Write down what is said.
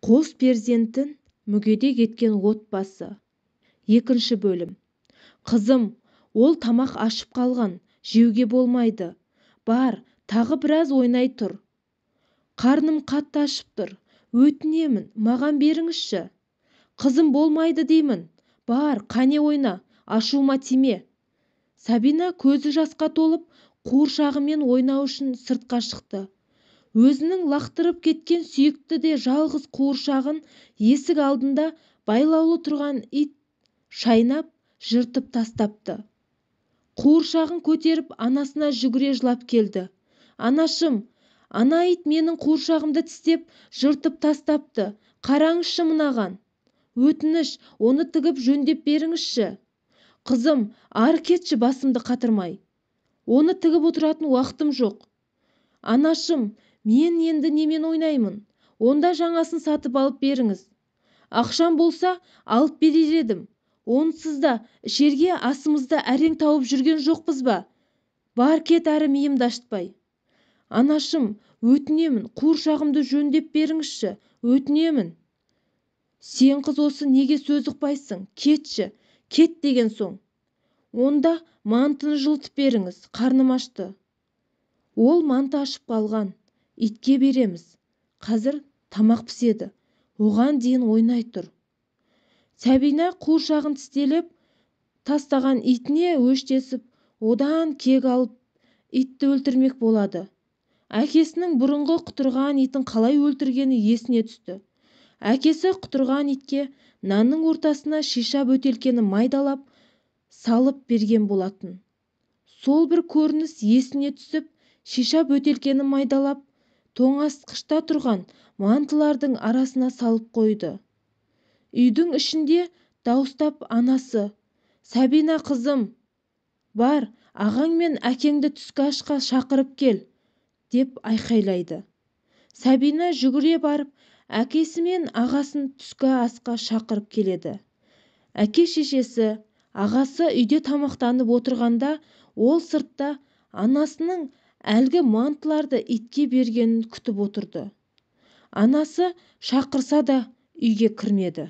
Қос перзентін мүгедек еткен отбасы. Екінші бөлім. Қызым, ол тамақ ашып қалған, жеуге болмайды. Бар, тағы біраз ойнай тұр. Қарным қатты ашып тұр. Өтінемін, маған беріңізші. Қызым, болмайды деймін. Бар, қане ойна, ашуыма тиме. Сабина көзі жасқа толып, қуыршағымен ойнау үшін сыртқа шықты. Өзінің лақтырып кеткен сүйікті де жалғыз қуыршағын есік алдында байлаулы тұрған ит шайнап, жыртып тастапты. Қуыршағын көтеріп анасына жүгіре жылап келді. Анашым, ана ит менің қуыршағымды тістеп, жыртып тастапты. Қараңызшы мынаған. Өтініш, оны тігіп жөндеп беріңізші. Қызым, ары кетші, басымды қатырмай. Оны тігіп отыратын уақытым жоқ. Анашым, мен енді немен ойнаймын? Онда жаңасын сатып алып беріңіз. Ақшам болса, алып берер едім. Онсыз да ішерге асымызды әрең тауып жүрген жоқпыз ба? Бар кет әрі миымды ашытпай. Анашым, өтінемін, қуыршағымды жөндеп беріңізші, өтінемін. Сен қыз осы неге сөз ұқпайсың? Кетші, кет деген соң. Онда мантыны жылытып беріңіз, қарным ашты. Ол манты ашып қалған. Итке береміз. Қазір тамақ піседі. Оған дейін ойнай тұр. Сәбина қуыршағын тістелеп тастаған итіне өштесіп, одан кек алып, итті өлтірмек болады. Әкесінің бұрынғы құтырған итін қалай өлтіргені есіне түсті. Әкесі құтырған итке нанның ортасына шиша бөтелкені майдалап салып берген болатын. Сол бір көрініс есіне түсіп, шиша бөтелкені майдалап, тоңазытқышта тұрған мантылардың арасына салып қойды. Үйдің ішінде дауыстап анасы: Сабина қызым, бар, ағаң мен әкеңді түскі асқа шақырып кел, деп айқайлайды. Сабина жүгіре барып, әкесі мен ағасын түскі асқа шақырып келеді. Әке-шешесі, ағасы үйде тамақтанып отырғанда, ол сыртта анасының әлгі мантыларды итке бергенін күтіп отырды. Анасы шақырса да үйге кірмеді.